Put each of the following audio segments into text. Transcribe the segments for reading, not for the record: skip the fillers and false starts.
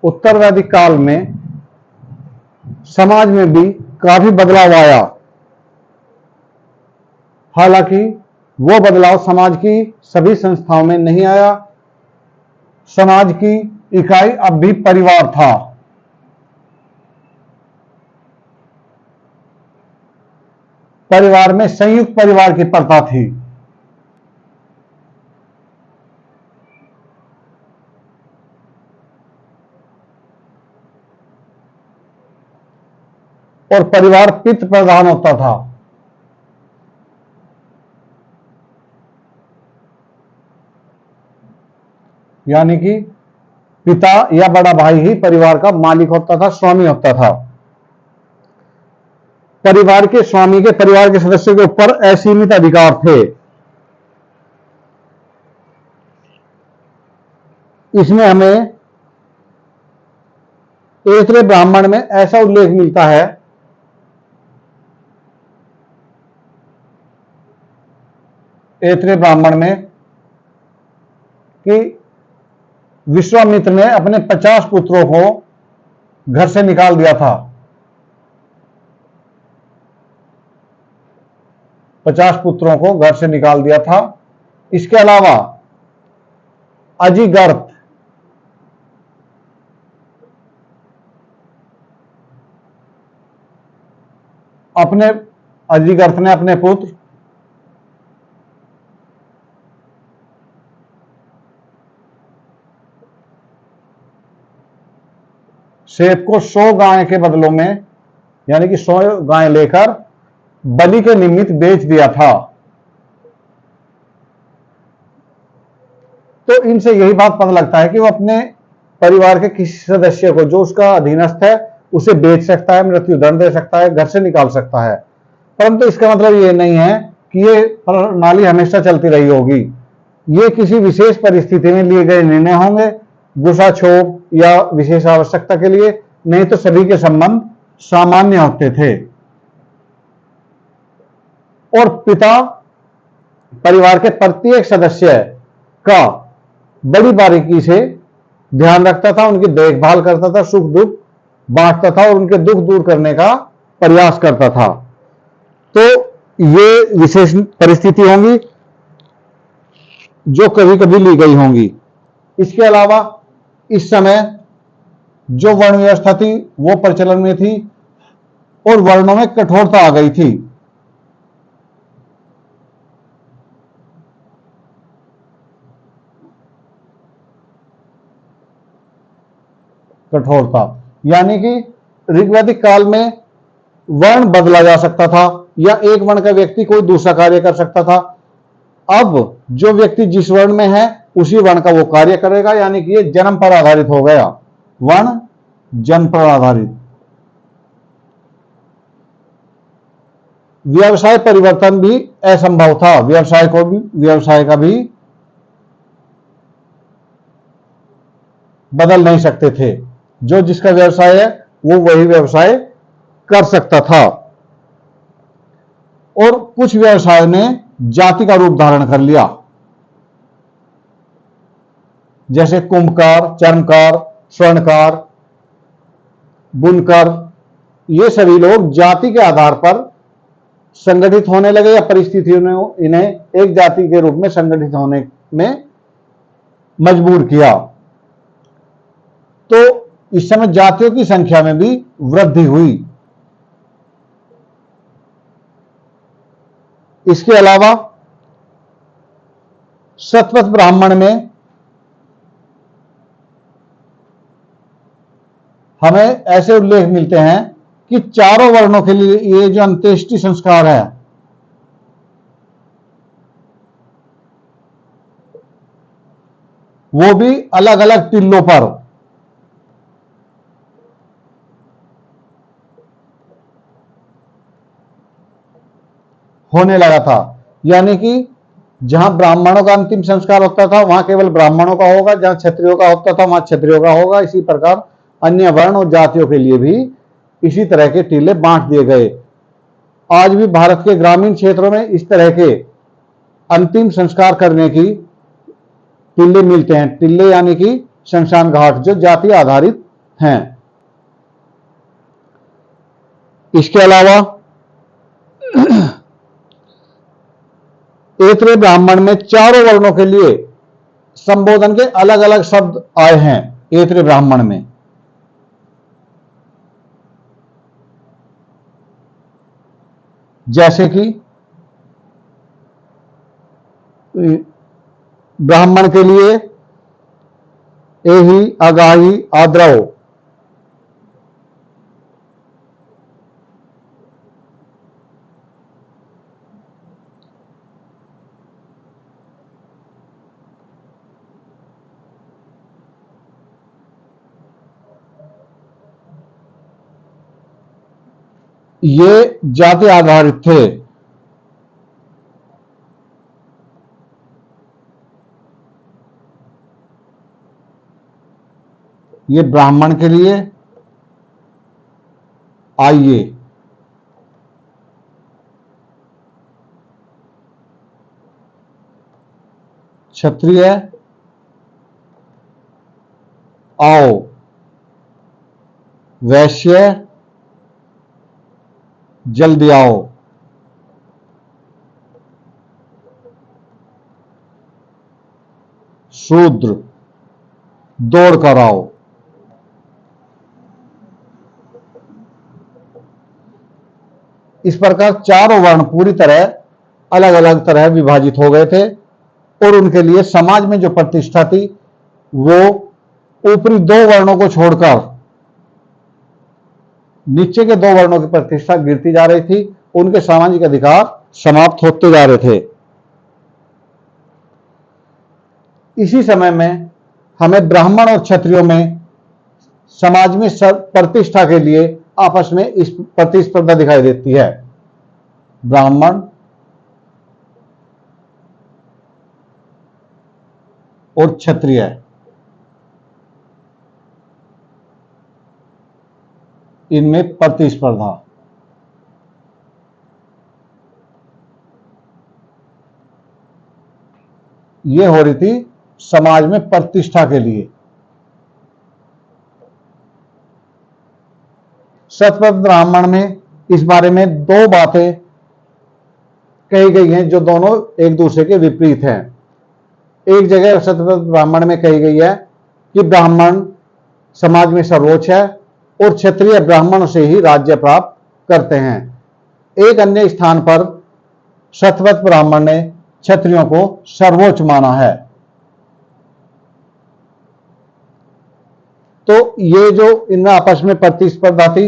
उत्तर वैदिक काल में समाज में भी काफी बदलाव आया। हालांकि वो बदलाव समाज की सभी संस्थाओं में नहीं आया। समाज की इकाई अब भी परिवार था। परिवार में संयुक्त परिवार की प्रथा थी। और परिवार पितृ प्रधान होता था। यानी कि पिता या बड़ा भाई ही परिवार का मालिक होता था, स्वामी होता था। परिवार के स्वामी के परिवार के सदस्यों के ऊपर असीमित अधिकार थे। इसमें हमें ऐत्रेय ब्राह्मण में ऐसा उल्लेख मिलता है ऐत्रेय ब्राह्मण में कि विश्वामित्र ने अपने 50 पुत्रों को घर से निकाल दिया था। 50 पुत्रों को घर से निकाल दिया था। इसके अलावा अजिगर्त अजिगर्त ने अपने पुत्र शेप को 100 गाय के बदलों में, यानी कि 100 गाय लेकर बलि के निमित्त बेच दिया था। तो इनसे यही बात पता लगता है कि वो अपने परिवार के किसी सदस्य को जो उसका अधीनस्थ है उसे बेच सकता है, मृत्युदंड दे सकता है, घर से निकाल सकता है। परंतु इसका मतलब ये नहीं है कि ये प्रणाली हमेशा चलती रही होगी। ये किसी विशेष परिस्थिति में लिए गए निर्णय होंगे, गुस्सा क्षोभ या विशेष आवश्यकता के लिए, नहीं तो सभी के संबंध सामान्य होते थे। और पिता परिवार के प्रत्येक सदस्य का बड़ी बारीकी से ध्यान रखता था, उनकी देखभाल करता था, सुख दुख बांटता था और उनके दुख दूर करने का प्रयास करता था। तो ये विशेष परिस्थिति होंगी जो कभी कभी ली गई होंगी। इसके अलावा इस समय जो वर्ण व्यवस्था थी वो प्रचलन में थी और वर्णों में कठोरता आ गई थी। कठोरता यानी कि ऋग्वैदिक काल में वर्ण बदला जा सकता था या एक वर्ण का व्यक्ति कोई दूसरा कार्य कर सकता था। अब जो व्यक्ति जिस वर्ण में है उसी वर्ण का वो कार्य करेगा, यानी कि ये जन्म पर आधारित हो गया। वर्ण जन्म पर आधारित। व्यवसाय परिवर्तन भी असंभव था। व्यवसाय का भी बदल नहीं सकते थे। जो जिसका व्यवसाय है वो वही व्यवसाय कर सकता था। और कुछ व्यवसाय ने जाति का रूप धारण कर लिया, जैसे कुंभकार, चर्मकार, स्वर्णकार, बुनकर। ये सभी लोग जाति के आधार पर संगठित होने लगे या परिस्थितियों ने इन्हें एक जाति के रूप में संगठित होने में मजबूर किया। तो इस समय जातियों की संख्या में भी वृद्धि हुई। इसके अलावा शतपथ ब्राह्मण में हमें ऐसे उल्लेख मिलते हैं कि चारों वर्णों के लिए ये जो अंत्येष्टि संस्कार है वो भी अलग अलग टिल्लों पर होने लगा था। यानी कि जहां ब्राह्मणों का अंतिम संस्कार होता था वहां केवल ब्राह्मणों का होगा, जहां क्षत्रियों का होता था वहां क्षत्रियों का होगा। इसी प्रकार अन्य वर्ण और जातियों के लिए भी इसी तरह के टीले बांट दिए गए। आज भी भारत के ग्रामीण क्षेत्रों में इस तरह के अंतिम संस्कार करने की टिल्ले मिलते हैं। टिल्ले यानी कि शमशान घाट जो जाति आधारित हैं। इसके अलावा ऐत्रेय ब्राह्मण में चारों वर्णों के लिए संबोधन के अलग अलग शब्द आए हैं। ऐत्रेय ब्राह्मण में जैसे कि ब्राह्मण के लिए एहि, अगाही, आद्रव, ये जाति आधारित थे। ये ब्राह्मण के लिए आइए, क्षत्रिय आओ, वैश्य जल्दी आओ, शूद्र दौड़ कर आओ। इस प्रकार चारों वर्ण पूरी तरह अलग अलग तरह विभाजित हो गए थे और उनके लिए समाज में जो प्रतिष्ठा थी वो ऊपरी दो वर्णों को छोड़कर नीचे के दो वर्णों की प्रतिष्ठा गिरती जा रही थी। उनके सामाजिक अधिकार समाप्त होते जा रहे थे। इसी समय में हमें ब्राह्मण और क्षत्रियों में समाज में प्रतिष्ठा के लिए आपस में इस प्रतिस्पर्धा दिखाई देती है। ब्राह्मण और क्षत्रिय इनमें प्रतिस्पर्धा। ये हो रही थी समाज में प्रतिष्ठा के लिए। शतपथ ब्राह्मण में इस बारे में दो बातें कही गई हैं जो दोनों एक दूसरे के विपरीत हैं। एक जगह शतपथ ब्राह्मण में कही गई है कि ब्राह्मण समाज में सर्वोच्च है और क्षत्रिय ब्राह्मण से ही राज्य प्राप्त करते हैं। एक अन्य स्थान पर शतपथ ब्राह्मण ने क्षत्रियों को सर्वोच्च माना है। तो ये जो इनमें आपस में प्रतिस्पर्धा थी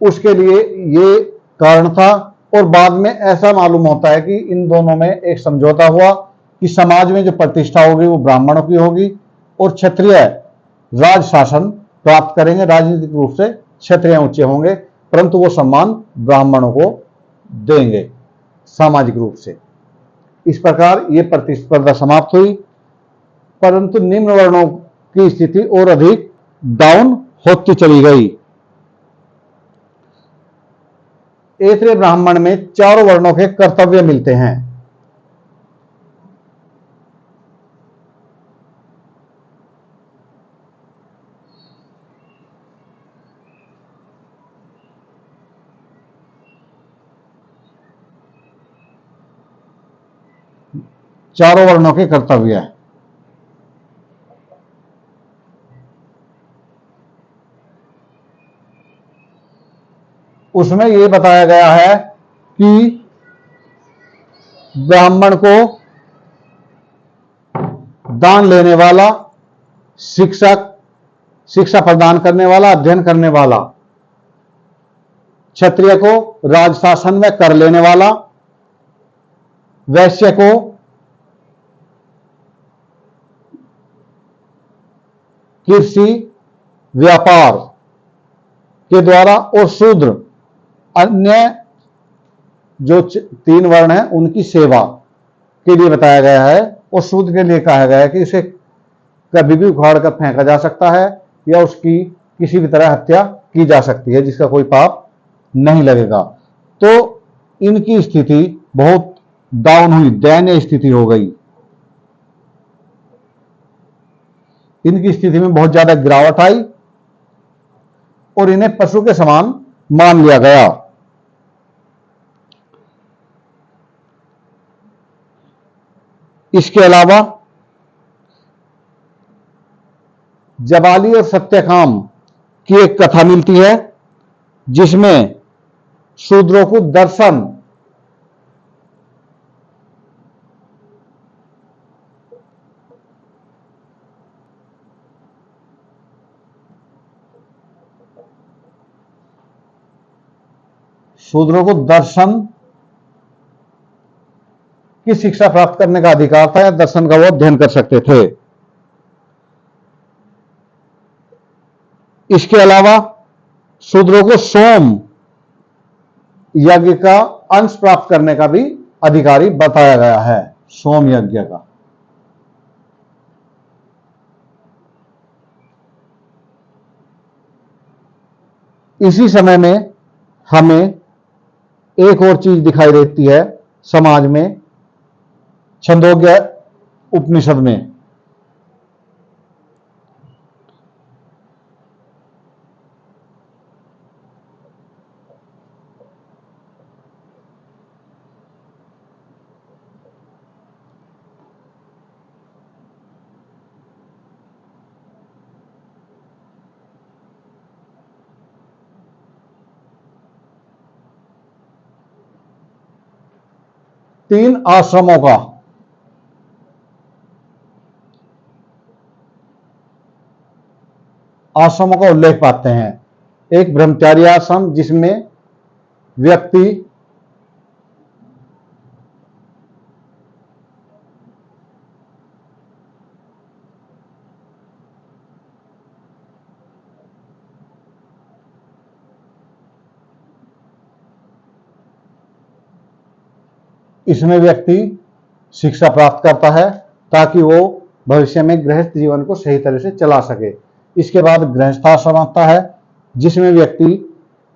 उसके लिए ये कारण था और बाद में ऐसा मालूम होता है कि इन दोनों में एक समझौता हुआ कि समाज में जो प्रतिष्ठा होगी वो ब्राह्मणों की होगी और क्षत्रिय राज शासन प्राप्त करेंगे। राजनीतिक रूप से क्षत्रिय ऊंचे होंगे परंतु वो सम्मान ब्राह्मणों को देंगे सामाजिक रूप से। इस प्रकार ये प्रतिस्पर्धा समाप्त हुई परंतु निम्न वर्णों की स्थिति और अधिक डाउन होती चली गई। ऐत्रेय ब्राह्मण में चारों वर्णों के कर्तव्य मिलते हैं। चारों वर्णों के कर्तव्य है। उसमें यह बताया गया है कि ब्राह्मण को दान लेने वाला, शिक्षक, शिक्षा प्रदान करने वाला, अध्ययन करने वाला, क्षत्रिय को राजशासन में कर लेने वाला, वैश्य को कृषि व्यापार के द्वारा और शूद्र अन्य जो तीन वर्ण हैं उनकी सेवा के लिए बताया गया है। और शूद्र के लिए कहा गया है कि उसे कभी भी उखाड़ कर फेंका जा सकता है या उसकी किसी भी तरह हत्या की जा सकती है जिसका कोई पाप नहीं लगेगा। तो इनकी स्थिति बहुत डाउन हुई, दयनीय स्थिति हो गई। इनकी स्थिति में बहुत ज्यादा गिरावट आई और इन्हें पशु के समान मान लिया गया। इसके अलावा जबाली और सत्यकाम की एक कथा मिलती है जिसमें शूद्रों को दर्शन की शिक्षा प्राप्त करने का अधिकार था या दर्शन का वो अध्ययन कर सकते थे। इसके अलावा शूद्रों को सोम यज्ञ का अंश प्राप्त करने का भी अधिकारी बताया गया है, सोम यज्ञ का। इसी समय में हमें एक और चीज दिखाई देती है समाज में, छंदोग्य उपनिषद में। तीन आश्रमों का उल्लेख पाते हैं। एक ब्रह्मचारी आश्रम जिसमें व्यक्ति शिक्षा प्राप्त करता है ताकि वो भविष्य में गृहस्थ जीवन को सही तरह से चला सके। इसके बाद गृहस्थाश्रम आता है जिसमें व्यक्ति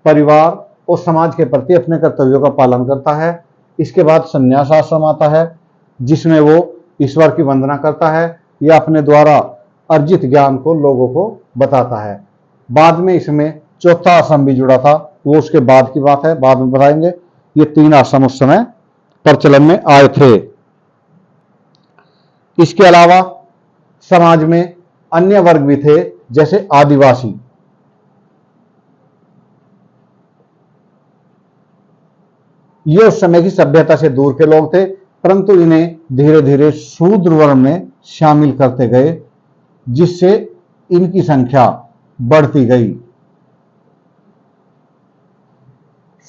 परिवार और समाज के प्रति अपने कर्तव्यों का पालन करता है। इसके बाद संन्यास आश्रम आता है जिसमें वो ईश्वर की वंदना करता है या अपने द्वारा अर्जित ज्ञान को लोगों को बताता है। बाद में इसमें चौथा आश्रम भी जुड़ा था, वो उसके बाद की बात है, बाद में बताएंगे। ये तीन आश्रम उस समय प्रचलन में आए थे। इसके अलावा समाज में अन्य वर्ग भी थे जैसे आदिवासी। ये उस समय की सभ्यता से दूर के लोग थे, परंतु इन्हें धीरे धीरे शूद्र वर्ण में शामिल करते गए जिससे इनकी संख्या बढ़ती गई,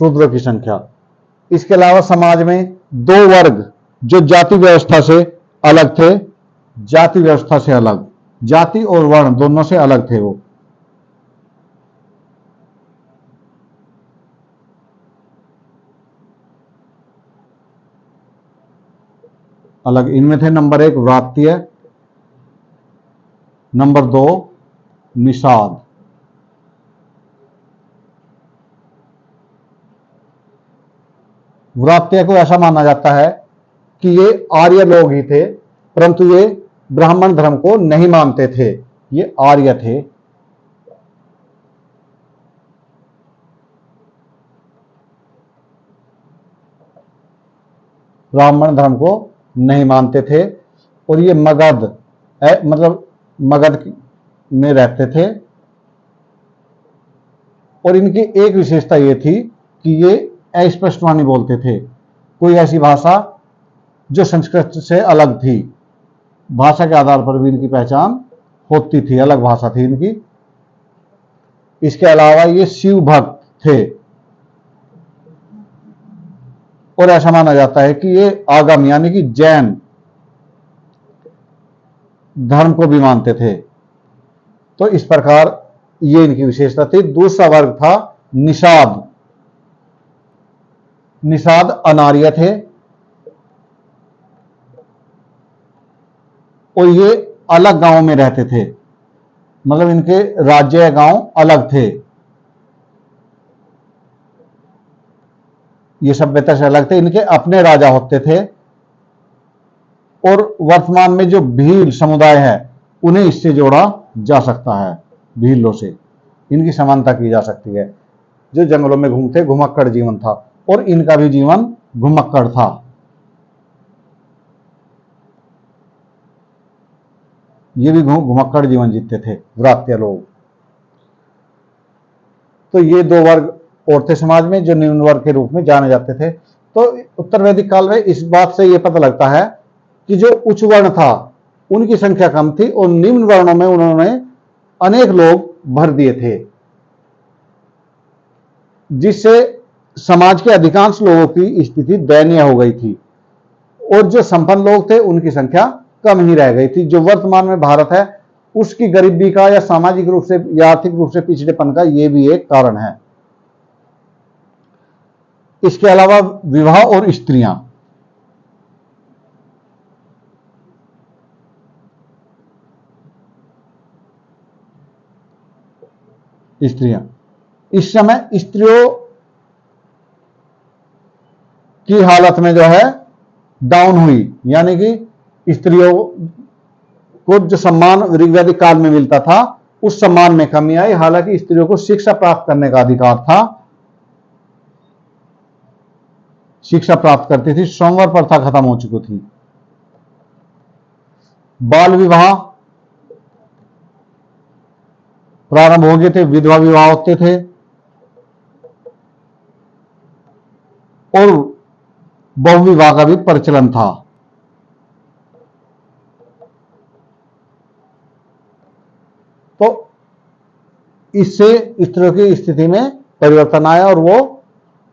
शूद्रों की संख्या। इसके अलावा समाज में दो वर्ग जो जाति व्यवस्था से अलग थे, जाति व्यवस्था से अलग, जाति और वर्ण दोनों से अलग थे वो। अलग इनमें थे नंबर 1 व्रात्य, नंबर 2 निषाद। व्रात्य को ऐसा माना जाता है कि ये आर्य लोग ही थे, परंतु ये ब्राह्मण धर्म को नहीं मानते थे, ये आर्य थे। ब्राह्मण धर्म को नहीं मानते थे और ये मगध मतलब मगध में रहते थे। और इनकी एक विशेषता ये थी कि ये अस्पष्ट वाणी बोलते थे, कोई ऐसी भाषा जो संस्कृत से अलग थी, भाषा के आधार पर भी इनकी पहचान होती थी, अलग भाषा थी इनकी। इसके अलावा ये शिव भक्त थे और ऐसा माना जाता है कि ये आगम यानी कि जैन धर्म को भी मानते थे। तो इस प्रकार ये इनकी विशेषता थी। दूसरा वर्ग था निषाद। निषाद अनार्य थे और ये अलग गांव में रहते थे, मतलब इनके राज्य गांव अलग थे, ये सभ्यता से अलग थे। इनके अपने राजा होते थे और वर्तमान में जो भील समुदाय है उन्हें इससे जोड़ा जा सकता है, भीलों से इनकी समानता की जा सकती है। जो जंगलों में घूमते, घुमक्कड़ जीवन था और इनका भी जीवन घुमक्कड़ था। ये भी घुमक्कड़ जीवन जीते थे व्रात्य लोग। तो ये दो वर्ग और थे समाज में, जो निम्न वर्ग के रूप में जाने जाते थे। तो उत्तर वैदिक काल में इस बात से यह पता लगता है कि जो उच्च वर्ण था उनकी संख्या कम थी और निम्न वर्णों में उन्होंने अनेक लोग भर दिए थे, जिससे समाज के अधिकांश लोगों की स्थिति दयनीय हो गई थी और जो संपन्न लोग थे उनकी संख्या कम ही रह गई थी। जो वर्तमान में भारत है उसकी गरीबी का या सामाजिक रूप से या आर्थिक रूप से पिछड़ेपन का यह भी एक कारण है। इसके अलावा विवाह और स्त्रियां, इस समय स्त्रियों की हालत में जो है डाउन हुई, यानी कि स्त्रियों को जो सम्मान ऋग्वैदिक काल में मिलता था उस सम्मान में कमी आई। हालांकि स्त्रियों को शिक्षा प्राप्त करने का अधिकार था, शिक्षा प्राप्त करती थी, स्वयंवर प्रथा खत्म हो चुकी थी। बाल विवाह प्रारंभ हो गए थे, विधवा विवाह होते थे और बहुविवाह का भी प्रचलन था। तो इससे स्त्रियों की स्थिति में परिवर्तन आया और वो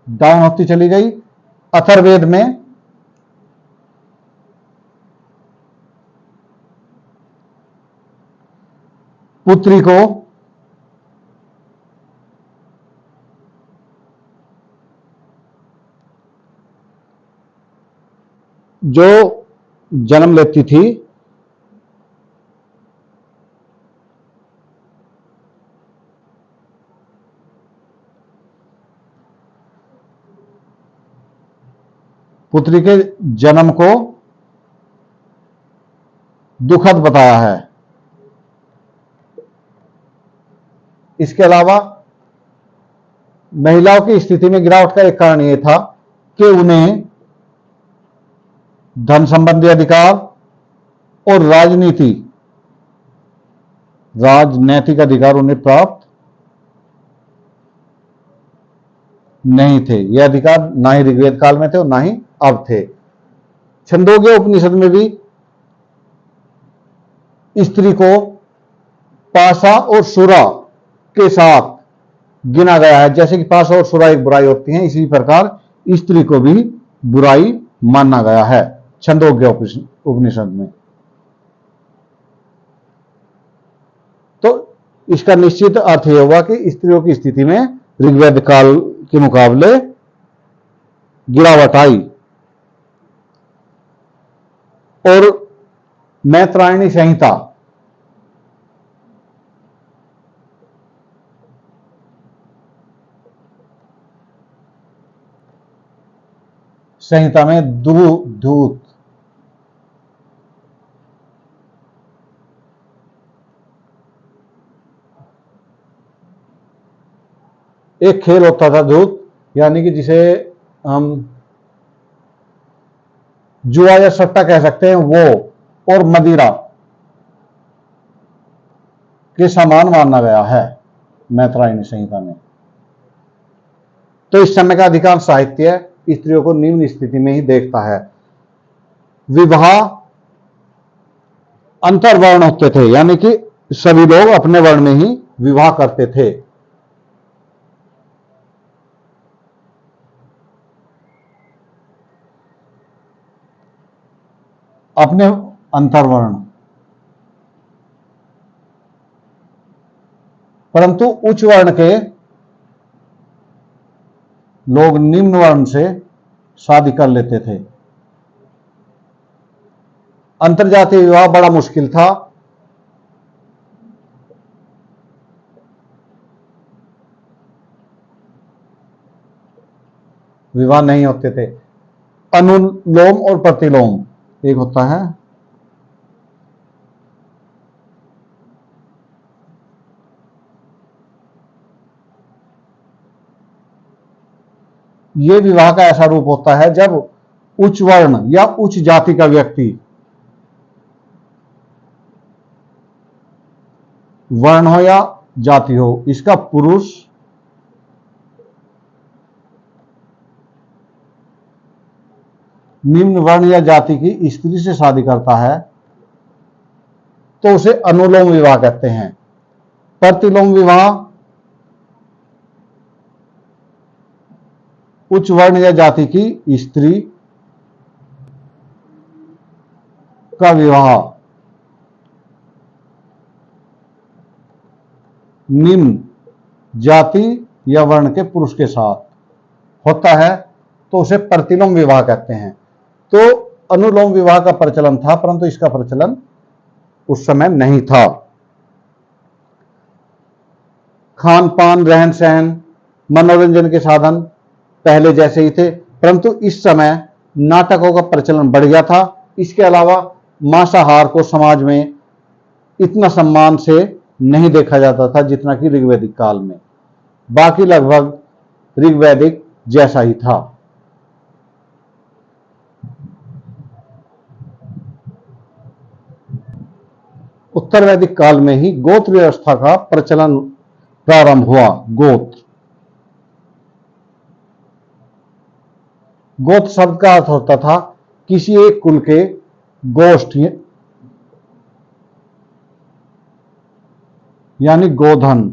डाउन होती चली गई। अथर्ववेद में पुत्री को जो जन्म लेती थी पुत्री के जन्म को दुखद बताया है। इसके अलावा महिलाओं की स्थिति में गिरावट का एक कारण यह था कि उन्हें धन संबंधी अधिकार और राजनैतिक अधिकार उन्हें प्राप्त नहीं थे। ये अधिकार ना ही ऋग्वेद काल में थे और ना ही अब थे। छंदोग्य उपनिषद में भी स्त्री को पाशा और सुरा के साथ गिना गया है। जैसे कि पाशा और सुरा एक बुराई होती है, इसी प्रकार स्त्री को भी बुराई माना गया है छंदोग्य उपनिषद में। तो इसका निश्चित अर्थ यह होगा कि स्त्रियों की स्थिति में ऋग्वेद काल के मुकाबले गिरावट आई। और मैत्रायणी संहिता में दूत एक खेल होता था दूत, यानी कि जिसे हम जुआ या सट्टा कह सकते हैं, वो और मदिरा के समान माना गया है मैत्रायणी संहिता में। तो इस समय का अधिकांश साहित्य स्त्रियों को निम्न स्थिति में ही देखता है। विवाह अंतर्वर्ण होते थे, यानी कि सभी लोग अपने वर्ण में ही विवाह करते थे। अपने अंतर्वर्ण, परंतु उच्च वर्ण के लोग निम्न वर्ण से शादी कर लेते थे। अंतरजातीय विवाह बड़ा मुश्किल था। विवाह नहीं होते थे। अनुलोम और प्रतिलोम एक होता है, ये विवाह का ऐसा रूप होता है जब उच्च वर्ण या उच्च जाति का व्यक्ति, वर्ण हो या जाति हो, इसका पुरुष निम्न वर्ण या जाति की स्त्री से शादी करता है तो उसे अनुलोम विवाह कहते हैं। प्रतिलोम विवाह उच्च वर्ण या जाति की स्त्री का विवाह निम्न जाति या वर्ण के पुरुष के साथ होता है तो उसे प्रतिलोम विवाह कहते हैं। तो अनुलोम विवाह का प्रचलन था, परंतु इसका प्रचलन उस समय नहीं था। खान पान, रहन सहन, मनोरंजन के साधन पहले जैसे ही थे, परंतु इस समय नाटकों का प्रचलन बढ़ गया था। इसके अलावा मांसाहार को समाज में इतना सम्मान से नहीं देखा जाता था जितना कि ऋग्वैदिक काल में, बाकी लगभग ऋग्वैदिक जैसा ही था। उत्तर वैदिक काल में ही गोत्र व्यवस्था का प्रचलन प्रारंभ हुआ। गोत्र शब्द का अर्थ होता था किसी एक कुल के गोष्ठ यानी गोधन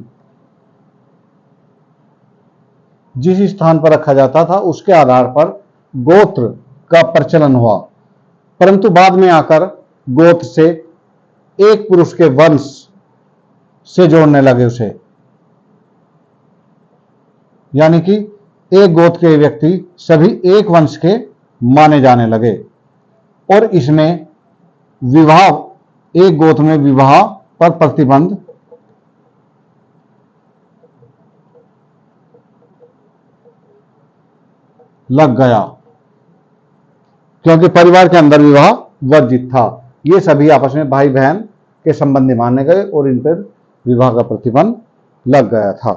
जिस स्थान पर रखा जाता था उसके आधार पर गोत्र का प्रचलन हुआ, परंतु बाद में आकर गोत्र से एक पुरुष के वंश से जोड़ने लगे उसे, यानी कि एक गोत्र के व्यक्ति सभी एक वंश के माने जाने लगे और इसमें विवाह, एक गोत्र में विवाह पर प्रतिबंध लग गया क्योंकि परिवार के अंदर विवाह वर्जित था। ये सभी आपस में भाई बहन के संबंधी माने गए और इन पर विवाह का प्रतिबंध लग गया था।